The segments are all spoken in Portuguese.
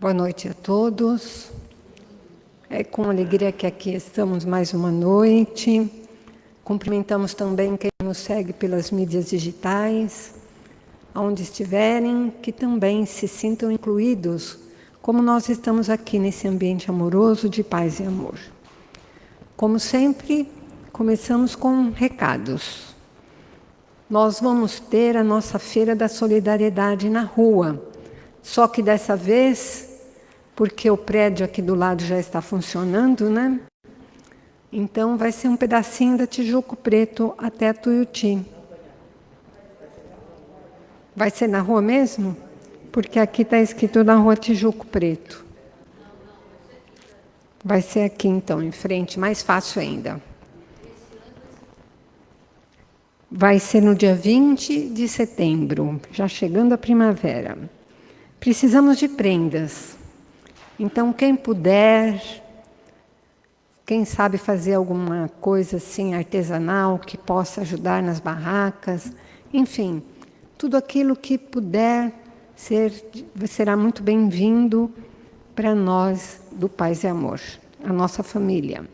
Boa noite a todos. É com alegria que aqui estamos mais uma noite. Cumprimentamos também quem nos segue pelas mídias digitais, aonde estiverem, que também se sintam incluídos, como nós estamos aqui nesse ambiente amoroso de paz e amor. Como sempre, começamos com recados. Nós vamos ter a nossa Feira da Solidariedade na rua, só que dessa vez, porque o prédio aqui do lado já está funcionando, né? Então vai ser um pedacinho da Tijuco Preto até Tuiuti. Vai ser na rua mesmo? Porque aqui está escrito na rua Tijuco Preto. Vai ser aqui então, em frente, mais fácil ainda. Vai ser no dia 20 de setembro, já chegando a primavera. Precisamos de prendas. Então, quem puder, quem sabe fazer alguma coisa assim artesanal que possa ajudar nas barracas, enfim, tudo aquilo que puder será muito bem-vindo para nós do Paz e Amor, a nossa família.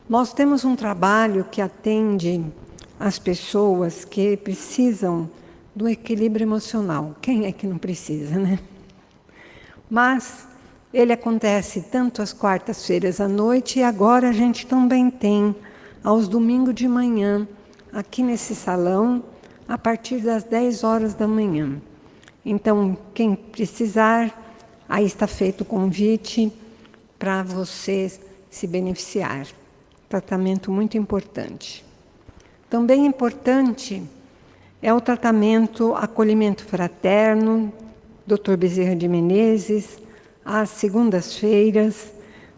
Nós temos um trabalho que atende as pessoas que precisam do equilíbrio emocional. Quem é que não precisa, né? Mas ele acontece tanto às quartas-feiras à noite e agora a gente também tem aos domingos de manhã, aqui nesse salão, a partir das 10 horas da manhã. Então, quem precisar, aí está feito o convite para você se beneficiar. Tratamento muito importante. Também importante é o tratamento acolhimento fraterno, Dr. Bezerra de Menezes, às segundas-feiras,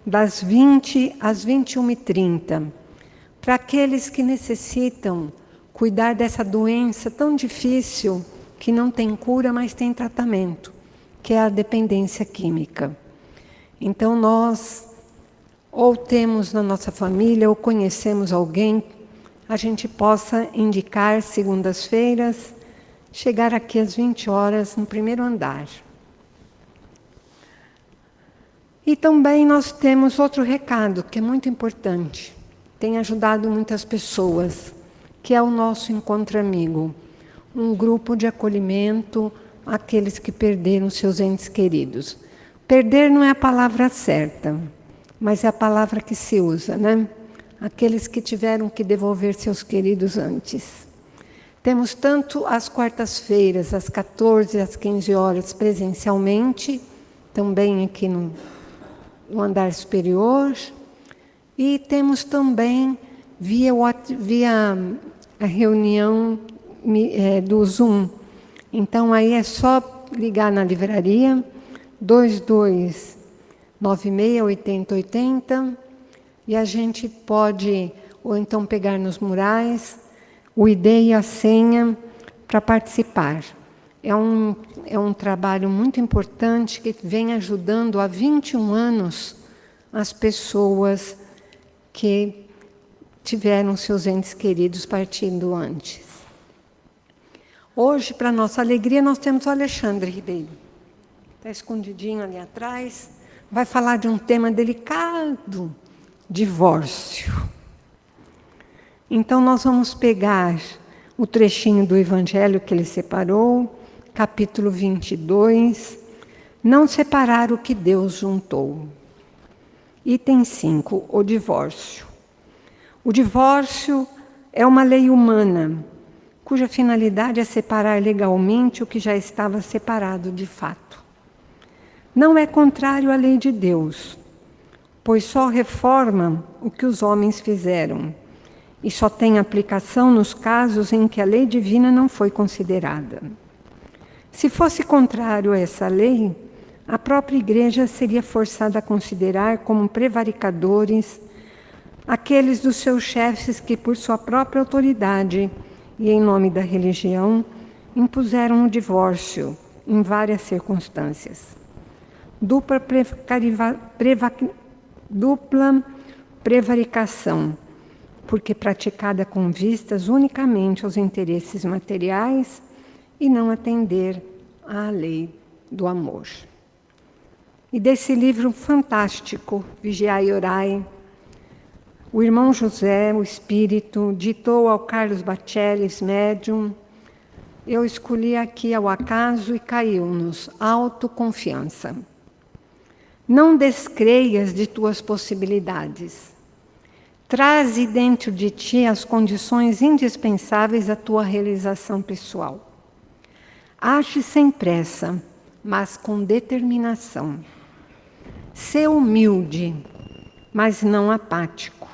das 20 às 21h30, para aqueles que necessitam cuidar dessa doença tão difícil, que não tem cura, mas tem tratamento, que é a dependência química. Então, nós ou temos na nossa família, ou conhecemos alguém, a gente possa indicar segundas-feiras, chegar aqui às 20 horas no primeiro andar. E também nós temos outro recado que é muito importante, tem ajudado muitas pessoas, que é o nosso Encontro Amigo, um grupo de acolhimento àqueles que perderam seus entes queridos. Perder não é a palavra certa, mas é a palavra que se usa, né? Aqueles que tiveram que devolver seus queridos antes. Temos tanto às quartas-feiras, às 14 e às 15 horas, presencialmente, também aqui no andar superior, e temos também via a reunião do Zoom. Então, aí é só ligar na livraria, 2296-8080, e a gente pode, ou então pegar nos murais, o ID e a senha para participar. É um trabalho muito importante que vem ajudando há 21 anos as pessoas que tiveram seus entes queridos partindo antes. Hoje, para nossa alegria, nós temos o Alexandre Ribeiro. Está escondidinho ali atrás. Vai falar de um tema delicado, divórcio. Então, nós vamos pegar o trechinho do Evangelho que ele separou, capítulo 22, não separar o que Deus juntou. Item 5, o divórcio. O divórcio é uma lei humana, cuja finalidade é separar legalmente o que já estava separado de fato. Não é contrário à lei de Deus, pois só reforma o que os homens fizeram, e só tem aplicação nos casos em que a lei divina não foi considerada. Se fosse contrário a essa lei, a própria Igreja seria forçada a considerar como prevaricadores aqueles dos seus chefes que, por sua própria autoridade e em nome da religião, impuseram o divórcio em várias circunstâncias. Dupla prevaricação, porque praticada com vistas unicamente aos interesses materiais e não atender à lei do amor. E desse livro fantástico, Vigiai e Orai, o irmão José, o espírito, ditou ao Carlos Bachelis, médium. Eu escolhi aqui ao acaso e caiu-nos autoconfiança. Não descreias de tuas possibilidades. Traze dentro de ti as condições indispensáveis à tua realização pessoal. Age sem pressa, mas com determinação. Sê humilde, mas não apático.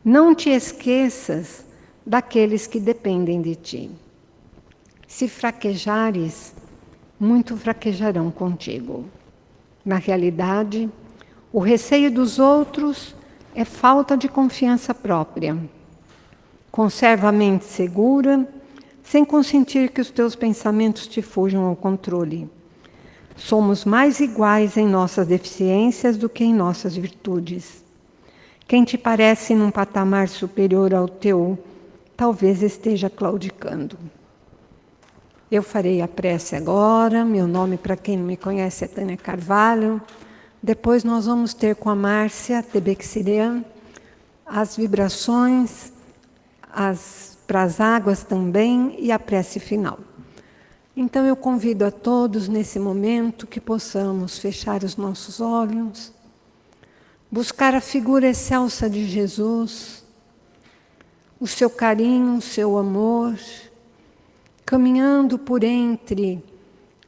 Não te esqueças daqueles que dependem de ti. Se fraquejares, muito fraquejarão contigo. Na realidade, o receio dos outros é falta de confiança própria. Conserva a mente segura, sem consentir que os teus pensamentos te fujam ao controle. Somos mais iguais em nossas deficiências do que em nossas virtudes. Quem te parece num patamar superior ao teu, talvez esteja claudicando. Eu farei a prece agora. Meu nome, para quem não me conhece, é Tânia Carvalho. Depois nós vamos ter com a Márcia Tebexirean as vibrações, para as águas também e a prece final. Então eu convido a todos nesse momento que possamos fechar os nossos olhos, buscar a figura excelsa de Jesus, o seu carinho, o seu amor, caminhando por entre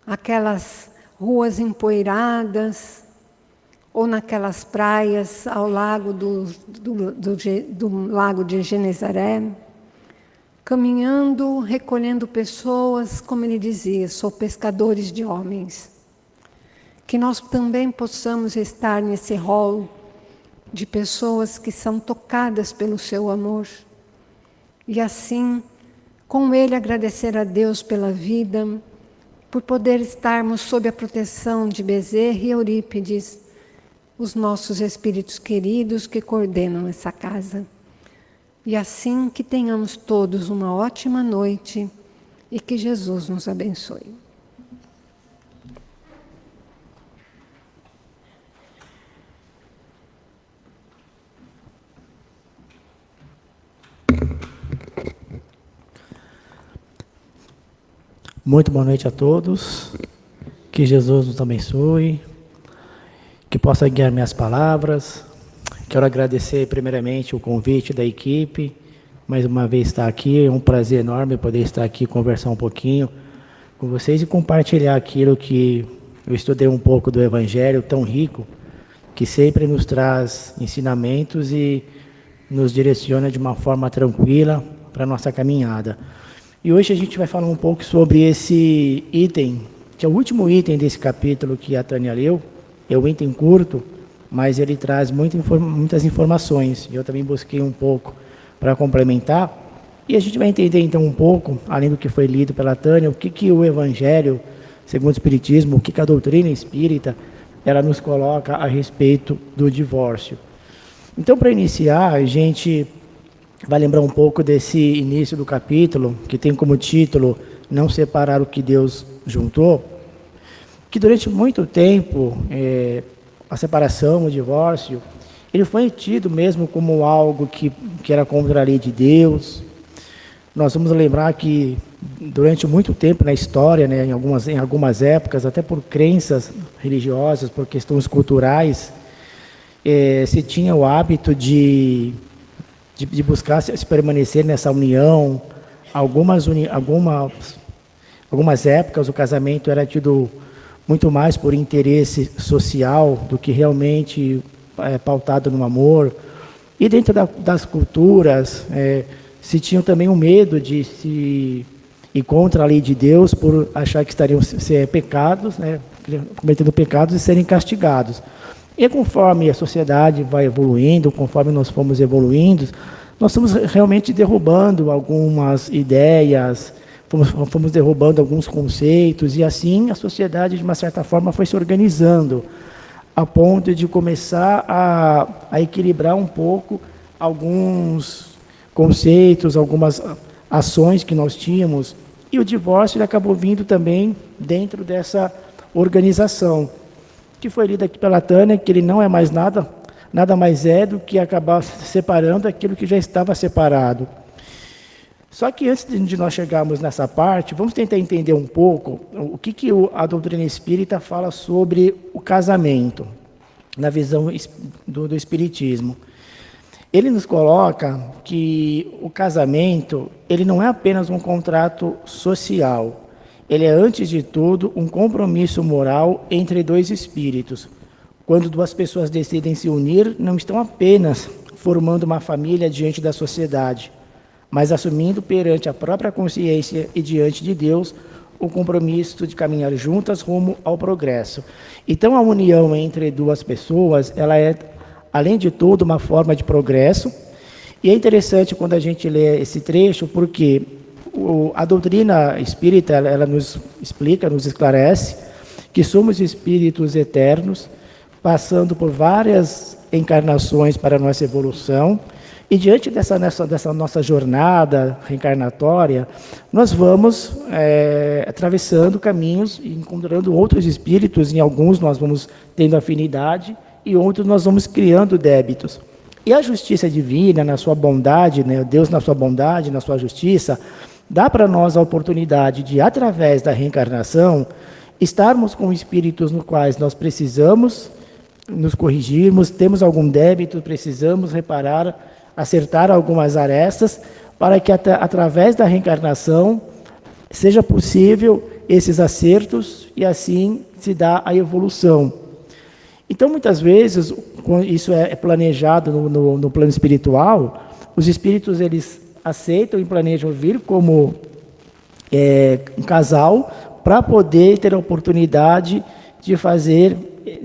aquelas ruas empoeiradas, ou naquelas praias ao lago do lago de Genezaré, caminhando, recolhendo pessoas, como ele dizia, sou pescadores de homens. Que nós também possamos estar nesse rol de pessoas que são tocadas pelo seu amor, e assim, com ele agradecer a Deus pela vida, por poder estarmos sob a proteção de Bezerra e Eurípides, os nossos espíritos queridos que coordenam essa casa. E assim que tenhamos todos uma ótima noite e que Jesus nos abençoe. Muito boa noite a todos. Que Jesus nos abençoe. Que possa guiar minhas palavras. Quero agradecer primeiramente o convite da equipe, mais uma vez estar aqui, é um prazer enorme poder estar aqui, conversar um pouquinho com vocês e compartilhar aquilo que eu estudei um pouco do Evangelho tão rico, que sempre nos traz ensinamentos e nos direciona de uma forma tranquila para a nossa caminhada. E hoje a gente vai falar um pouco sobre esse item, que é o último item desse capítulo que a Tânia leu. É um item curto, mas ele traz muitas informações. Eu também busquei um pouco para complementar. E a gente vai entender então um pouco, além do que foi lido pela Tânia, o que o Evangelho, segundo o Espiritismo, o que a doutrina espírita, ela nos coloca a respeito do divórcio. Então, para iniciar, a gente vai lembrar um pouco desse início do capítulo, que tem como título Não Separar o que Deus Juntou, que durante muito tempo a separação, o divórcio, ele foi tido mesmo como algo que era contra a lei de Deus. Nós vamos lembrar que durante muito tempo na história, né, em algumas épocas, até por crenças religiosas, por questões culturais, se tinha o hábito de buscar se permanecer nessa união. Algumas épocas o casamento era tido muito mais por interesse social do que realmente pautado no amor. E dentro das culturas, se tinham também um medo de se ir contra a lei de Deus por achar que estariam pecados, né, cometendo pecados e serem castigados. E conforme a sociedade vai evoluindo, conforme nós fomos evoluindo, nós fomos realmente derrubando algumas ideias, fomos derrubando alguns conceitos, e assim a sociedade, de uma certa forma, foi se organizando, a ponto de começar a equilibrar um pouco alguns conceitos, algumas ações que nós tínhamos, e o divórcio ele acabou vindo também dentro dessa organização. que foi lida aqui pela Tânia, que ele não é mais nada mais é do que acabar separando aquilo que já estava separado. Só que antes de nós chegarmos nessa parte, vamos tentar entender um pouco o que a doutrina espírita fala sobre o casamento, na visão do Espiritismo. Ele nos coloca que o casamento, ele não é apenas um contrato social, ele é, antes de tudo, um compromisso moral entre dois espíritos. Quando duas pessoas decidem se unir, não estão apenas formando uma família diante da sociedade, mas assumindo perante a própria consciência e diante de Deus o compromisso de caminhar juntas rumo ao progresso. Então, a união entre duas pessoas, ela é, além de tudo, uma forma de progresso. E é interessante quando a gente lê esse trecho, porque a doutrina espírita, ela nos explica, nos esclarece, que somos espíritos eternos, passando por várias encarnações para a nossa evolução, e diante dessa nossa jornada reencarnatória, nós vamos atravessando caminhos e encontrando outros espíritos, em alguns nós vamos tendo afinidade, e outros nós vamos criando débitos. E a justiça divina, na sua bondade, né, Deus na sua bondade, na sua justiça, dá para nós a oportunidade de, através da reencarnação, estarmos com espíritos nos quais nós precisamos nos corrigirmos, temos algum débito, precisamos reparar, acertar algumas arestas, para que através da reencarnação seja possível esses acertos e assim se dá a evolução. Então, muitas vezes, isso é planejado no plano espiritual, os espíritos eles aceitam e planejam vir como um casal para poder ter a oportunidade de fazer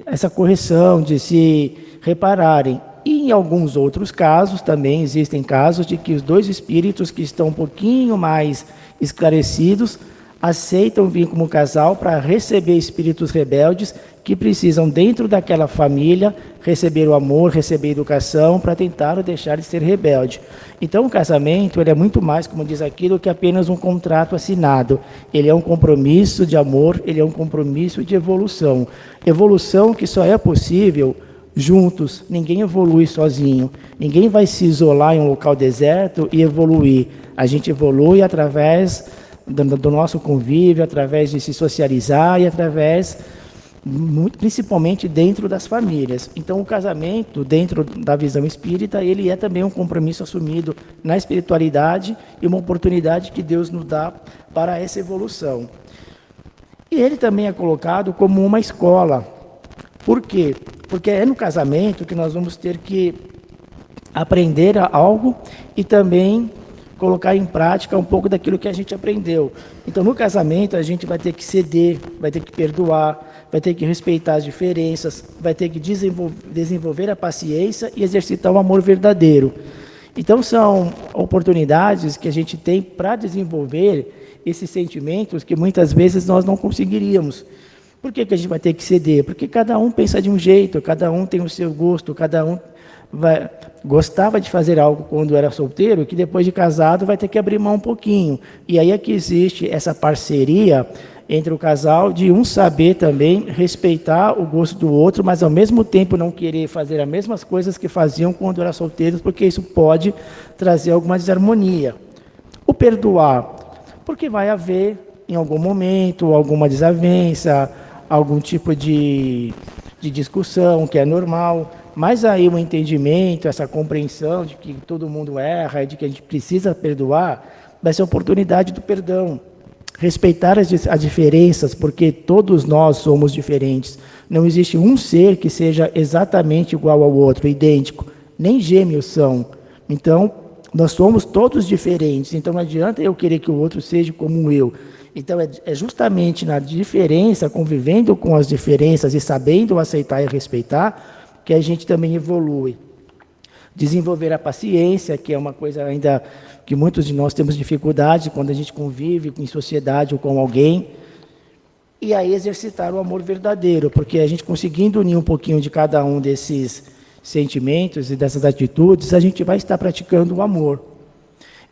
essa correção, de se repararem. E em alguns outros casos, também existem casos de que os dois espíritos que estão um pouquinho mais esclarecidos aceitam vir como casal para receber espíritos rebeldes que precisam, dentro daquela família, receber o amor, receber a educação, para tentar deixar de ser rebelde. Então, o casamento ele é muito mais, como diz aqui, do que apenas um contrato assinado. Ele é um compromisso de amor, ele é um compromisso de evolução. Evolução que só é possível juntos, ninguém evolui sozinho. Ninguém vai se isolar em um local deserto e evoluir. A gente evolui através do nosso convívio, através de se socializar e através, principalmente dentro das famílias. Então, o casamento, dentro da visão espírita, ele é também um compromisso assumido na espiritualidade e uma oportunidade que Deus nos dá para essa evolução. E ele também é colocado como uma escola. Por quê? Porque é no casamento que nós vamos ter que aprender algo e também colocar em prática um pouco daquilo que a gente aprendeu. Então, no casamento, a gente vai ter que ceder, vai ter que perdoar, vai ter que respeitar as diferenças, vai ter que desenvolver a paciência e exercitar o amor verdadeiro. Então, são oportunidades que a gente tem para desenvolver esses sentimentos que muitas vezes nós não conseguiríamos. Por que a gente vai ter que ceder? Porque cada um pensa de um jeito, cada um tem o seu gosto, cada um gostava de fazer algo quando era solteiro, que depois de casado vai ter que abrir mão um pouquinho. E aí é que existe essa parceria entre o casal, de um saber também respeitar o gosto do outro, mas ao mesmo tempo não querer fazer as mesmas coisas que faziam quando eram solteiros, porque isso pode trazer alguma desarmonia. O perdoar, porque vai haver em algum momento alguma desavença, algum tipo de discussão que é normal, mas aí o entendimento, essa compreensão de que todo mundo erra e de que a gente precisa perdoar, vai ser a oportunidade do perdão. Respeitar as diferenças, porque todos nós somos diferentes. Não existe um ser que seja exatamente igual ao outro, idêntico. Nem gêmeos são. Então, nós somos todos diferentes. Então, não adianta eu querer que o outro seja como eu. Então, é justamente na diferença, convivendo com as diferenças e sabendo aceitar e respeitar, que a gente também evolui. Desenvolver a paciência, que é uma coisa ainda que muitos de nós temos dificuldade quando a gente convive em sociedade ou com alguém. E aí exercitar o amor verdadeiro, porque a gente conseguindo unir um pouquinho de cada um desses sentimentos e dessas atitudes, a gente vai estar praticando o amor.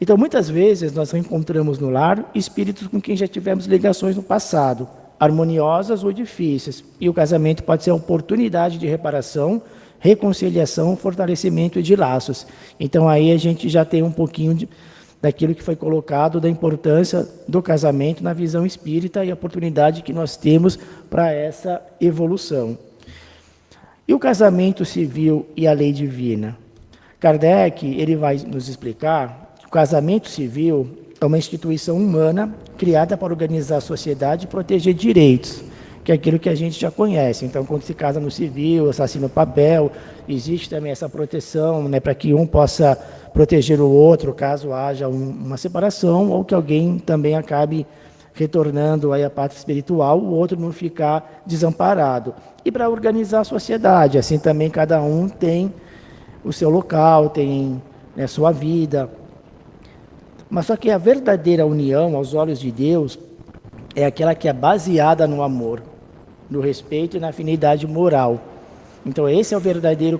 Então, muitas vezes, nós encontramos no lar espíritos com quem já tivemos ligações no passado. harmoniosas ou difíceis. E o casamento pode ser a oportunidade de reparação, reconciliação, fortalecimento de laços. Então aí a gente já tem um pouquinho daquilo que foi colocado, da importância do casamento na visão espírita e a oportunidade que nós temos para essa evolução. E o casamento civil e a lei divina? Kardec, ele vai nos explicar que o casamento civil é uma instituição humana criada para organizar a sociedade e proteger direitos, que é aquilo que a gente já conhece. Então, quando se casa no civil, assassina o papel, existe também essa proteção, né, para que um possa proteger o outro, caso haja uma separação, ou que alguém também acabe retornando aí à pátria espiritual, o outro não ficar desamparado. E para organizar a sociedade, assim também cada um tem o seu local, tem, né, sua vida. Mas só que a verdadeira união, aos olhos de Deus, é aquela que é baseada no amor, no respeito e na afinidade moral. Então esse é a verdadeira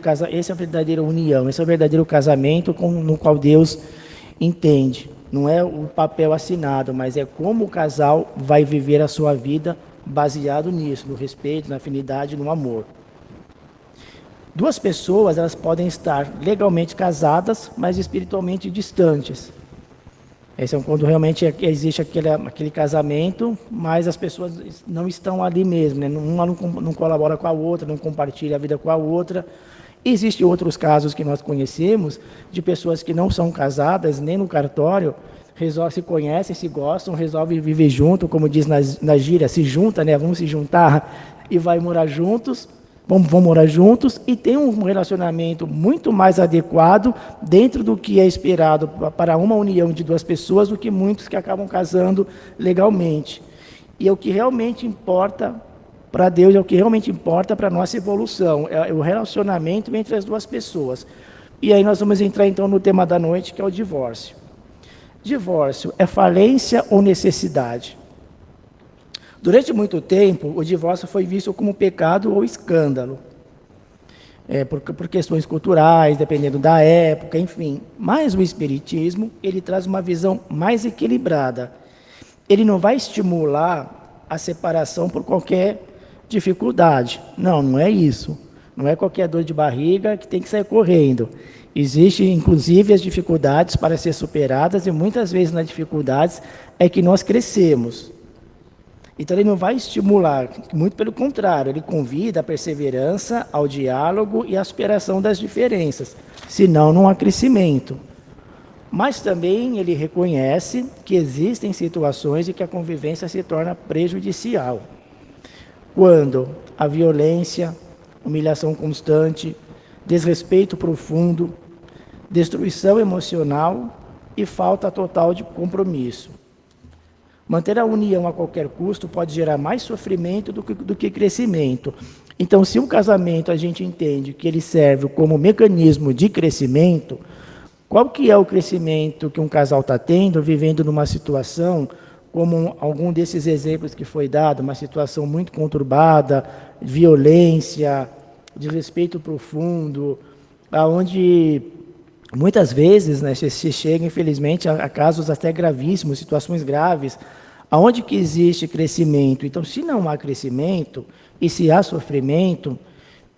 união, esse é o verdadeiro casamento no qual Deus entende. Não é o papel assinado, mas é como o casal vai viver a sua vida baseado nisso, no respeito, na afinidade, no amor. Duas pessoas, elas podem estar legalmente casadas, mas espiritualmente distantes. Esse é quando realmente existe aquele casamento, mas as pessoas não estão ali mesmo, né? Uma não colabora com a outra, não compartilha a vida com a outra. Existem outros casos que nós conhecemos de pessoas que não são casadas, nem no cartório, se conhecem, se gostam, resolvem viver junto, como diz na gíria, se junta, né? Vamos se juntar e vai morar juntos. Vão morar juntos e tem um relacionamento muito mais adequado dentro do que é esperado para uma união de duas pessoas do que muitos que acabam casando legalmente. E é o que realmente importa para Deus, é o que realmente importa para a nossa evolução, é o relacionamento entre as duas pessoas. E aí nós vamos entrar então no tema da noite, que é o divórcio. Divórcio é falência ou necessidade? Durante muito tempo, o divórcio foi visto como pecado ou escândalo, por questões culturais, dependendo da época, enfim. Mas o Espiritismo, ele traz uma visão mais equilibrada. Ele não vai estimular a separação por qualquer dificuldade. Não é isso. Não é qualquer dor de barriga que tem que sair correndo. Existem, inclusive, as dificuldades para ser superadas e muitas vezes nas dificuldades é que nós crescemos. Então ele não vai estimular, muito pelo contrário, ele convida a perseverança, ao diálogo e à superação das diferenças, senão não há crescimento. Mas também ele reconhece que existem situações em que a convivência se torna prejudicial. Quando a violência, humilhação constante, desrespeito profundo, destruição emocional e falta total de compromisso. Manter a união a qualquer custo pode gerar mais sofrimento do que crescimento. Então, se o casamento a gente entende que ele serve como mecanismo de crescimento, qual que é o crescimento que um casal está tendo, vivendo numa situação, como algum desses exemplos que foi dado, uma situação muito conturbada, violência, desrespeito profundo, aonde muitas vezes, né, se chega, infelizmente, a casos até gravíssimos, situações graves, aonde que existe crescimento. Então, se não há crescimento e se há sofrimento,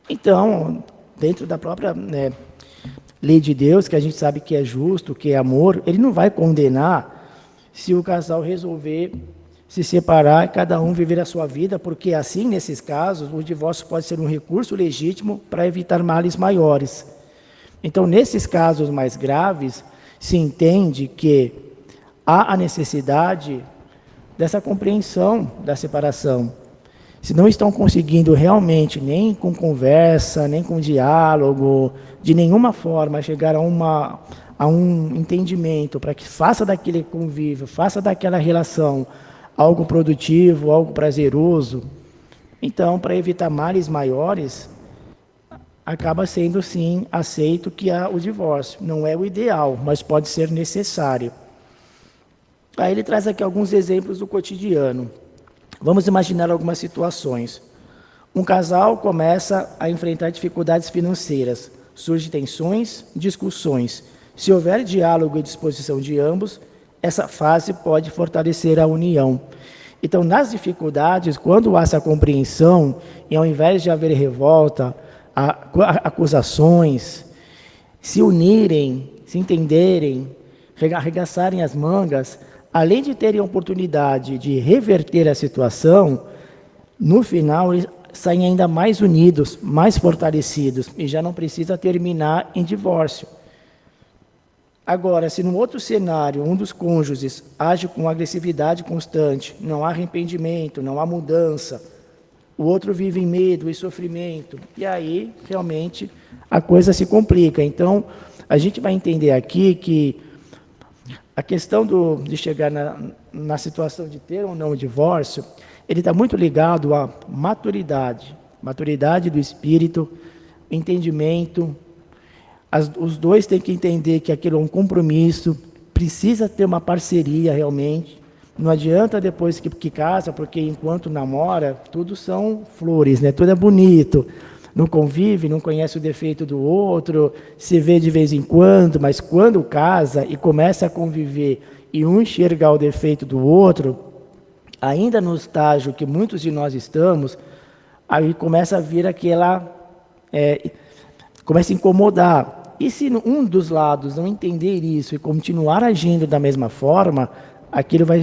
então, dentro da própria, né, lei de Deus, que a gente sabe que é justo, que é amor, ele não vai condenar se o casal resolver se separar e cada um viver a sua vida, porque assim, nesses casos, o divórcio pode ser um recurso legítimo para evitar males maiores. Então, nesses casos mais graves, se entende que há a necessidade dessa compreensão da separação. Se não estão conseguindo realmente, nem com conversa, nem com diálogo, de nenhuma forma, chegar a um entendimento para que faça daquele convívio, faça daquela relação algo produtivo, algo prazeroso, então, para evitar males maiores, acaba sendo, sim, aceito que há o divórcio. Não é o ideal, mas pode ser necessário. Aí ele traz aqui alguns exemplos do cotidiano. Vamos imaginar algumas situações. Um casal começa a enfrentar dificuldades financeiras, surgem tensões, discussões. Se houver diálogo e disposição de ambos, essa fase pode fortalecer a união. Então, nas dificuldades, quando há essa compreensão, e ao invés de haver revolta, acusações, se unirem, se entenderem, arregaçarem as mangas, além de terem a oportunidade de reverter a situação, no final eles saem ainda mais unidos, mais fortalecidos, e já não precisa terminar em divórcio. Agora, se no outro cenário, um dos cônjuges age com agressividade constante, não há arrependimento, não há mudança, o outro vive em medo e sofrimento, e aí, realmente, a coisa se complica. Então, a gente vai entender aqui que a questão de chegar na situação de ter ou não o divórcio, ele está muito ligado à maturidade do espírito, entendimento. Os dois têm que entender que aquilo é um compromisso, precisa ter uma parceria realmente. Não adianta depois que casa, porque enquanto namora, tudo são flores, né? Tudo é bonito. Não convive, não conhece o defeito do outro, se vê de vez em quando, mas quando casa e começa a conviver e um enxergar o defeito do outro, ainda no estágio que muitos de nós estamos, aí começa a vir começa a incomodar. E se um dos lados não entender isso e continuar agindo da mesma forma, aquilo vai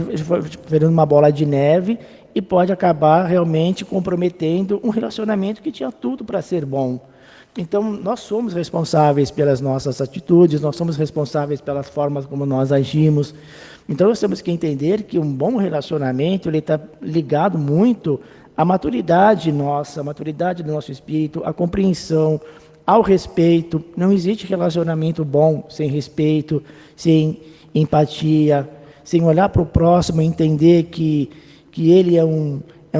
virando uma bola de neve e pode acabar realmente comprometendo um relacionamento que tinha tudo para ser bom. Então, nós somos responsáveis pelas nossas atitudes, nós somos responsáveis pelas formas como nós agimos. Então, nós temos que entender que um bom relacionamento ele está ligado muito à maturidade nossa, à maturidade do nosso espírito, à compreensão, ao respeito. Não existe relacionamento bom sem respeito, sem empatia, sem olhar para o próximo e entender que ele é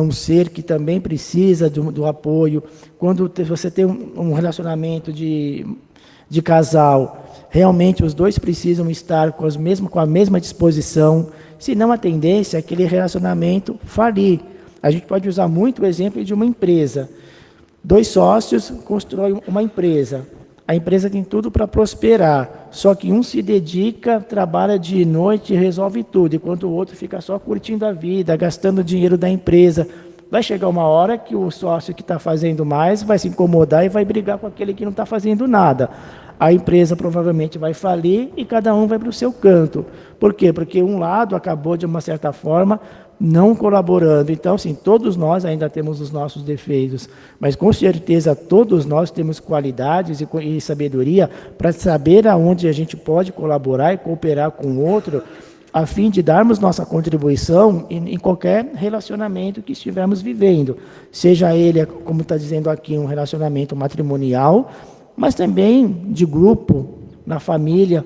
um ser que também precisa do apoio. Quando você tem um relacionamento de casal, realmente os dois precisam estar com a mesma disposição, senão a tendência é aquele relacionamento falir. A gente pode usar muito o exemplo de uma empresa. 2 sócios constroem uma empresa. A empresa tem tudo para prosperar, só que um se dedica, trabalha de noite e resolve tudo, enquanto o outro fica só curtindo a vida, gastando o dinheiro da empresa. Vai chegar uma hora que o sócio que está fazendo mais vai se incomodar e vai brigar com aquele que não está fazendo nada. A empresa provavelmente vai falir e cada um vai para o seu canto. Por quê? Porque um lado acabou, de uma certa forma, não colaborando. Então, sim, todos nós ainda temos os nossos defeitos, mas com certeza todos nós temos qualidades e sabedoria para saber aonde a gente pode colaborar e cooperar com o outro, a fim de darmos nossa contribuição em qualquer relacionamento que estivermos vivendo. Seja ele, como está dizendo aqui, um relacionamento matrimonial, mas também de grupo, na família.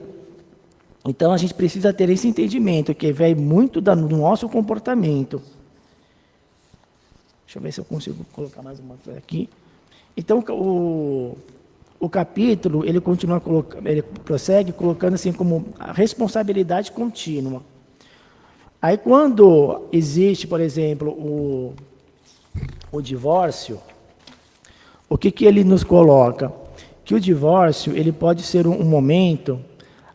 Então, a gente precisa ter esse entendimento, que vem muito do nosso comportamento. Deixa eu ver se eu consigo colocar mais uma coisa aqui. Então, o capítulo, ele prossegue colocando assim como a responsabilidade contínua. Aí, quando existe, por exemplo, o divórcio, o que ele nos coloca? Que o divórcio, ele pode ser um momento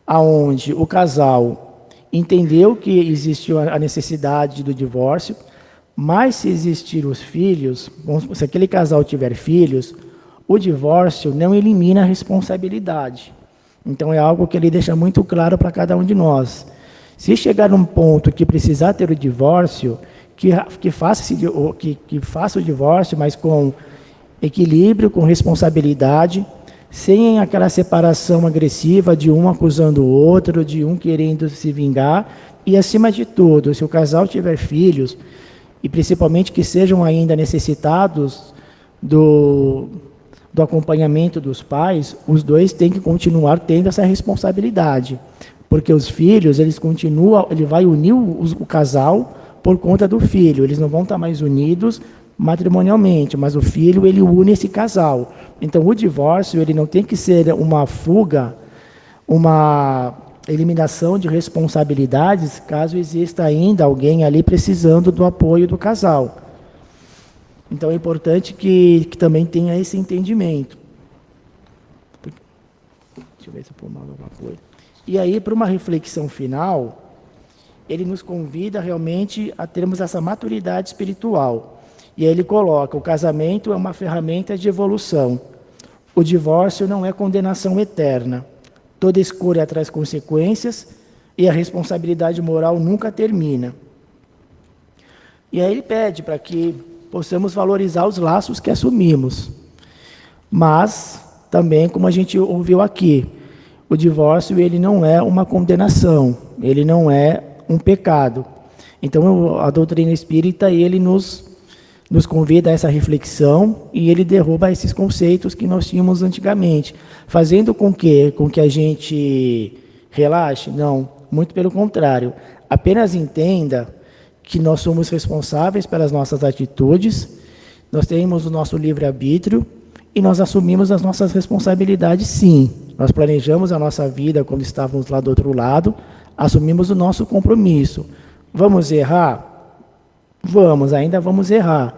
aonde o casal entendeu que existiu a necessidade do divórcio, mas se existir os filhos, se aquele casal tiver filhos, o divórcio não elimina a responsabilidade. Então é algo que ele deixa muito claro para cada um de nós. Se chegar num ponto que precisar ter o divórcio, que faça o divórcio, mas com equilíbrio, com responsabilidade, sem aquela separação agressiva de um acusando o outro, de um querendo se vingar. E, acima de tudo, se o casal tiver filhos, e principalmente que sejam ainda necessitados do acompanhamento dos pais, os dois têm que continuar tendo essa responsabilidade. Porque os filhos, ele vai unir o casal por conta do filho. Eles não vão estar mais unidos matrimonialmente, mas o filho, ele une esse casal. Então, o divórcio, ele não tem que ser uma fuga, uma eliminação de responsabilidades, caso exista ainda alguém ali precisando do apoio do casal. Então, é importante que também tenha esse entendimento. Deixa eu ver se eu pulo mais alguma coisa. E aí, para uma reflexão final, ele nos convida realmente a termos essa maturidade espiritual. E aí ele coloca: o casamento é uma ferramenta de evolução. O divórcio não é condenação eterna. Toda escolha traz consequências e a responsabilidade moral nunca termina. E aí ele pede para que possamos valorizar os laços que assumimos. Mas, também, como a gente ouviu aqui, o divórcio ele não é uma condenação, ele não é um pecado. Então, a doutrina espírita ele nos convida a essa reflexão e ele derruba esses conceitos que nós tínhamos antigamente, fazendo com que a gente relaxe? Não, muito pelo contrário. Apenas entenda que nós somos responsáveis pelas nossas atitudes, nós temos o nosso livre-arbítrio e nós assumimos as nossas responsabilidades, sim. Nós planejamos a nossa vida quando estávamos lá do outro lado, assumimos o nosso compromisso. Vamos errar? Vamos, ainda vamos errar.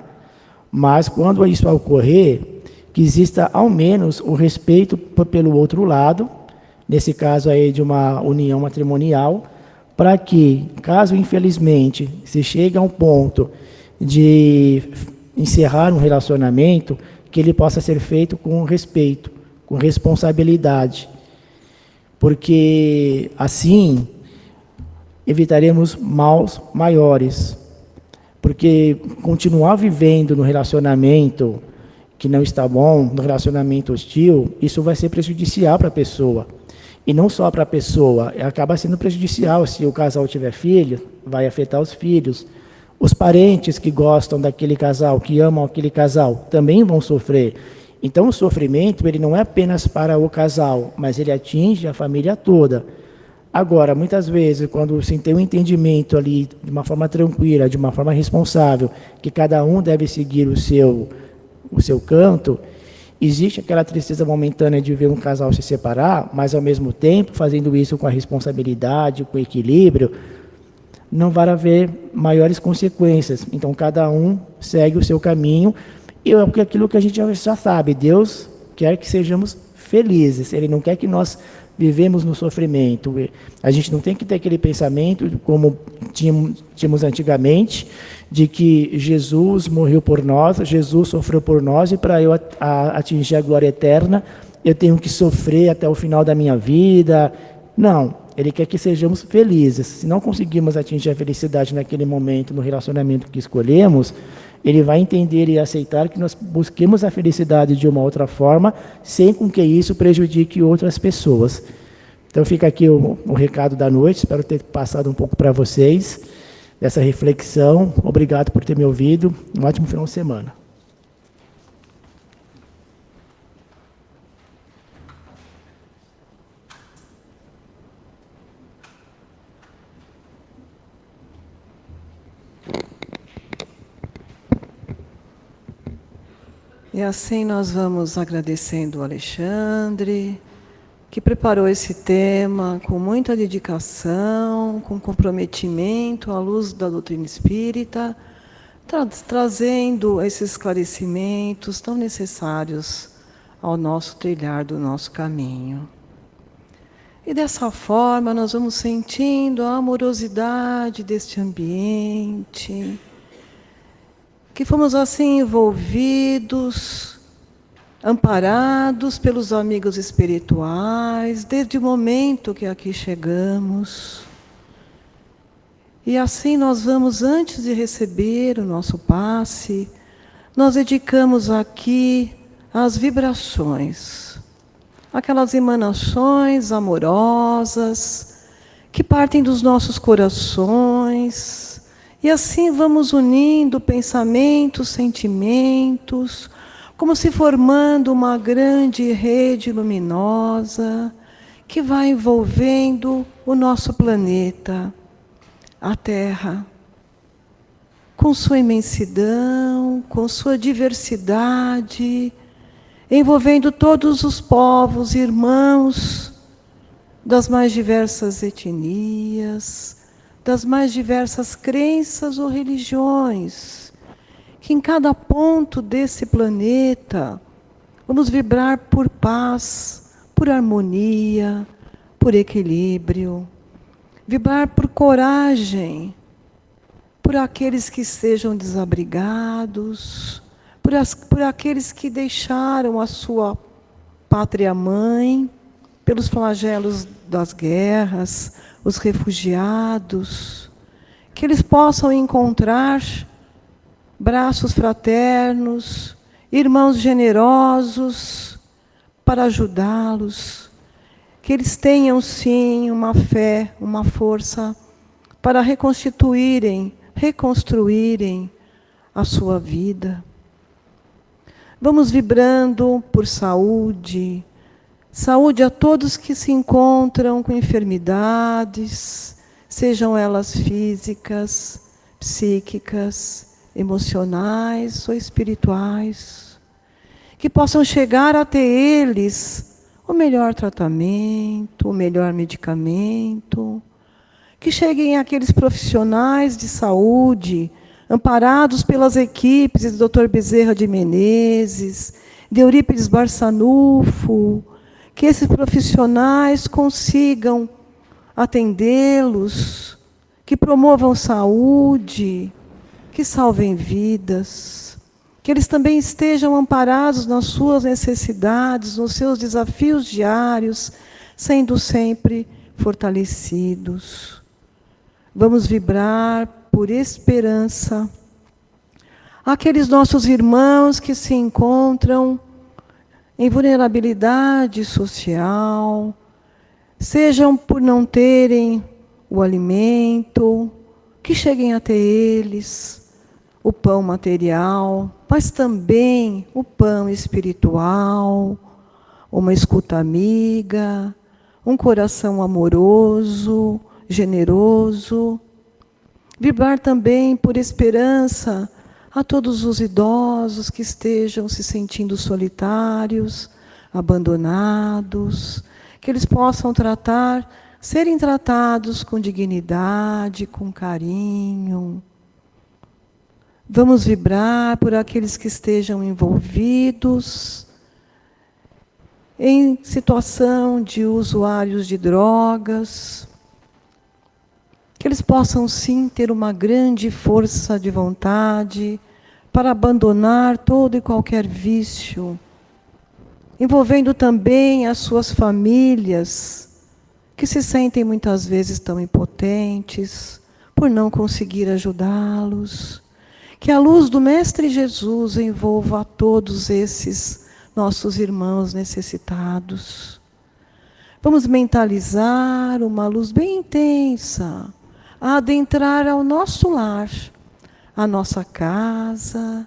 Mas quando isso ocorrer, que exista ao menos o respeito pelo outro lado, nesse caso aí de uma união matrimonial, para que, caso infelizmente se chegue a um ponto de encerrar um relacionamento, que ele possa ser feito com respeito, com responsabilidade, porque assim evitaremos males maiores, porque continuar vivendo no relacionamento que não está bom, no relacionamento hostil, isso vai ser prejudicial para a pessoa. E não só para a pessoa, acaba sendo prejudicial. Se o casal tiver filho, vai afetar os filhos. Os parentes que gostam daquele casal, que amam aquele casal, também vão sofrer. Então, o sofrimento ele não é apenas para o casal, mas ele atinge a família toda. Agora, muitas vezes, quando se tem um entendimento ali, de uma forma tranquila, de uma forma responsável, que cada um deve seguir o seu canto, existe aquela tristeza momentânea de ver um casal se separar, mas, ao mesmo tempo, fazendo isso com a responsabilidade, com o equilíbrio, não vai haver maiores consequências. Então, cada um segue o seu caminho. E é aquilo que a gente já sabe, Deus quer que sejamos felizes. Ele não quer que nós vivemos no sofrimento. A gente não tem que ter aquele pensamento, como tínhamos antigamente, de que Jesus morreu por nós, Jesus sofreu por nós, e para eu atingir a glória eterna, eu tenho que sofrer até o final da minha vida. Não. Ele quer que sejamos felizes. Se não conseguirmos atingir a felicidade naquele momento, no relacionamento que escolhemos, ele vai entender e aceitar que nós busquemos a felicidade de uma outra forma, sem com que isso prejudique outras pessoas. Então fica aqui o recado da noite, espero ter passado um pouco para vocês, dessa reflexão. Obrigado por ter me ouvido, um ótimo final de semana. E assim nós vamos agradecendo o Alexandre, que preparou esse tema com muita dedicação, com comprometimento à luz da doutrina espírita, trazendo esses esclarecimentos tão necessários ao nosso trilhar do nosso caminho. E dessa forma nós vamos sentindo a amorosidade deste ambiente, que fomos assim envolvidos, amparados pelos amigos espirituais, desde o momento que aqui chegamos. E assim nós vamos, antes de receber o nosso passe, nós dedicamos aqui as vibrações, aquelas emanações amorosas, que partem dos nossos corações. E assim vamos unindo pensamentos, sentimentos, como se formando uma grande rede luminosa que vai envolvendo o nosso planeta, a Terra, com sua imensidão, com sua diversidade, envolvendo todos os povos, irmãos das mais diversas etnias, das mais diversas crenças ou religiões, que em cada ponto desse planeta vamos vibrar por paz, por harmonia, por equilíbrio, Vibrar por coragem, por aqueles que sejam desabrigados, por aqueles que deixaram a sua pátria-mãe, pelos flagelos das guerras, os refugiados, que eles possam encontrar braços fraternos, irmãos generosos para ajudá-los, que eles tenham sim uma fé, uma força para reconstruírem a sua vida. Vamos vibrando por saúde, saúde a todos que se encontram com enfermidades, sejam elas físicas, psíquicas, emocionais ou espirituais, que possam chegar até eles o melhor tratamento, o melhor medicamento, que cheguem aqueles profissionais de saúde, amparados pelas equipes do Dr. Bezerra de Menezes, de Eurípides Barçanufo, que esses profissionais consigam atendê-los, que promovam saúde, que salvem vidas, que eles também estejam amparados nas suas necessidades, nos seus desafios diários, sendo sempre fortalecidos. Vamos vibrar por esperança. Aqueles nossos irmãos que se encontram em vulnerabilidade social, sejam por não terem o alimento, que cheguem até eles o pão material, mas também o pão espiritual, uma escuta amiga, um coração amoroso, generoso. Vibrar também por esperança a todos os idosos que estejam se sentindo solitários, abandonados, que eles possam serem tratados com dignidade, com carinho. Vamos vibrar por aqueles que estejam envolvidos em situação de usuários de drogas, que eles possam sim ter uma grande força de vontade para abandonar todo e qualquer vício, envolvendo também as suas famílias, que se sentem muitas vezes tão impotentes por não conseguir ajudá-los. Que a luz do Mestre Jesus envolva a todos esses nossos irmãos necessitados. Vamos mentalizar uma luz bem intensa, a adentrar ao nosso lar, à nossa casa,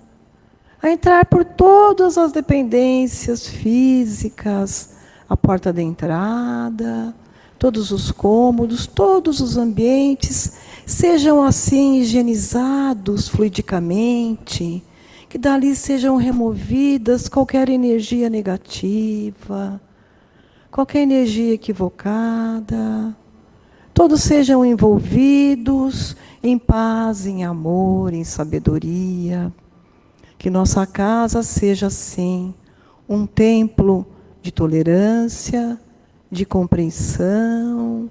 a entrar por todas as dependências físicas, a porta da entrada, todos os cômodos, todos os ambientes, sejam assim higienizados fluidicamente, que dali sejam removidas qualquer energia negativa, qualquer energia equivocada, todos sejam envolvidos em paz, em amor, em sabedoria, que nossa casa seja assim, um templo de tolerância, de compreensão,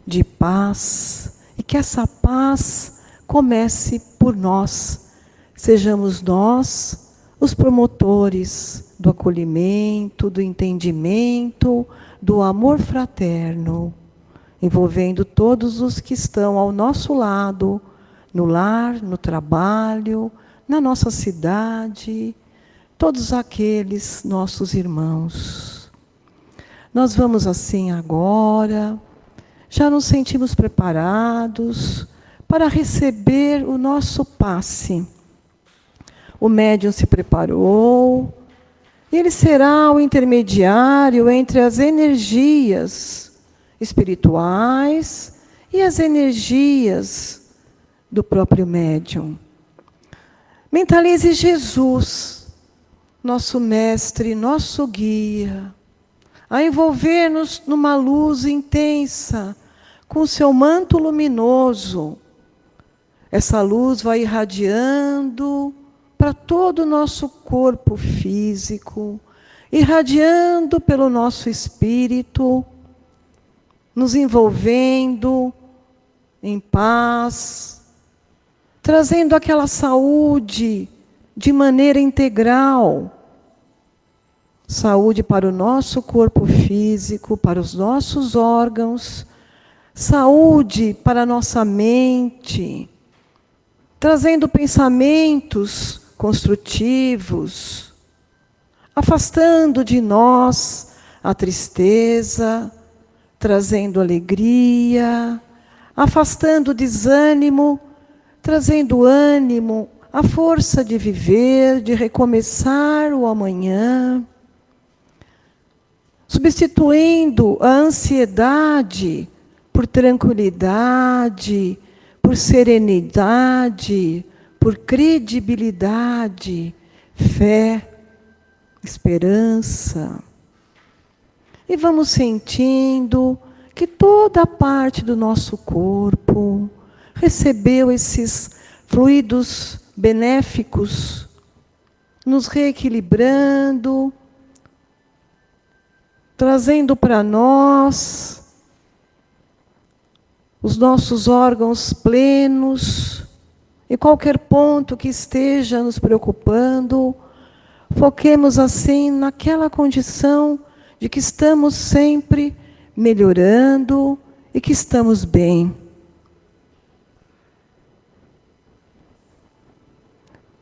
de paz, e que essa paz comece por nós, sejamos nós os promotores do acolhimento, do entendimento, do amor fraterno, envolvendo todos os que estão ao nosso lado, no lar, no trabalho, na nossa cidade, todos aqueles nossos irmãos. Nós vamos assim agora, já nos sentimos preparados para receber o nosso passe. O médium se preparou, ele será o intermediário entre as energias espirituais e as energias do próprio médium. Mentalize Jesus, nosso mestre, nosso guia, a envolver-nos numa luz intensa, com o seu manto luminoso. Essa luz vai irradiando para todo o nosso corpo físico, irradiando pelo nosso espírito, nos envolvendo em paz, trazendo aquela saúde de maneira integral. Saúde para o nosso corpo físico, para os nossos órgãos, saúde para a nossa mente, trazendo pensamentos construtivos, afastando de nós a tristeza, trazendo alegria, afastando o desânimo, trazendo ânimo, a força de viver, de recomeçar o amanhã, substituindo a ansiedade por tranquilidade, por serenidade, por credibilidade, fé, esperança. E vamos sentindo que toda a parte do nosso corpo recebeu esses fluidos benéficos, nos reequilibrando, trazendo para nós os nossos órgãos plenos, e qualquer ponto que esteja nos preocupando, foquemos assim naquela condição de que estamos sempre melhorando e que estamos bem.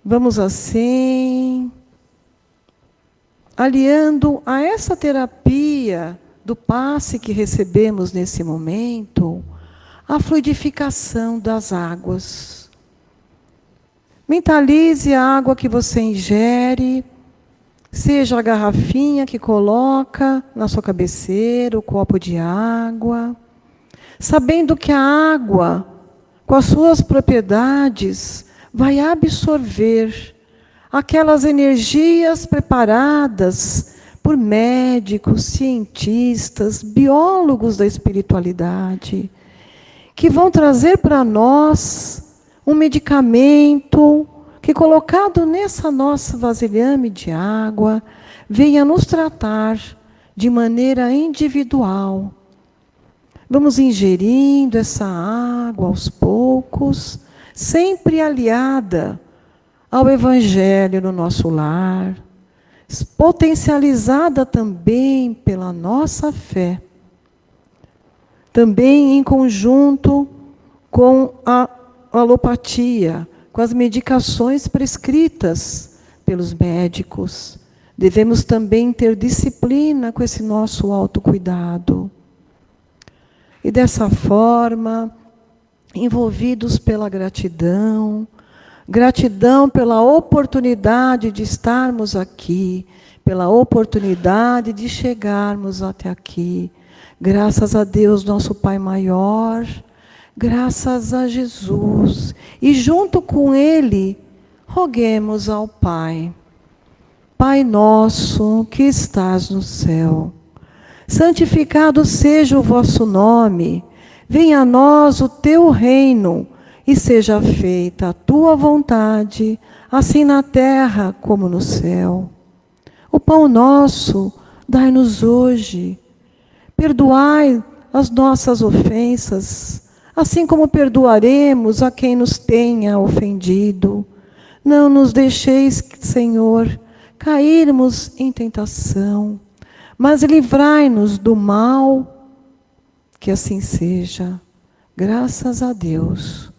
Vamos assim, aliando a essa terapia do passe que recebemos nesse momento, a fluidificação das águas. Mentalize a água que você ingere, seja a garrafinha que coloca na sua cabeceira, o copo de água, sabendo que a água, com as suas propriedades, vai absorver aquelas energias preparadas por médicos, cientistas, biólogos da espiritualidade, que vão trazer para nós um medicamento que, colocado nessa nossa vasilhame de água, venha nos tratar de maneira individual. Vamos ingerindo essa água aos poucos, sempre aliada ao Evangelho no nosso lar, potencializada também pela nossa fé, também em conjunto com a alopatia, com as medicações prescritas pelos médicos. Devemos também ter disciplina com esse nosso autocuidado. E dessa forma, envolvidos pela gratidão, gratidão pela oportunidade de estarmos aqui, pela oportunidade de chegarmos até aqui. Graças a Deus, nosso Pai maior, graças a Jesus. E junto com Ele, roguemos ao Pai. Pai nosso que estás no céu, santificado seja o vosso nome. Venha a nós o teu reino, e seja feita a tua vontade, assim na terra como no céu. O pão nosso dai-nos hoje. Perdoai as nossas ofensas, assim como perdoaremos a quem nos tenha ofendido. Não nos deixeis, Senhor, cairmos em tentação, mas livrai-nos do mal. Que assim seja. Graças a Deus.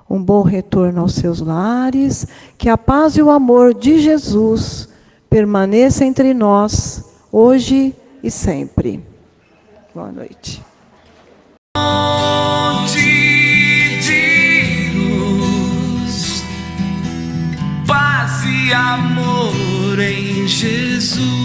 Um bom retorno aos seus lares. Que a paz e o amor de Jesus permaneça entre nós, hoje e sempre. Boa noite. De luz, paz e amor em Jesus.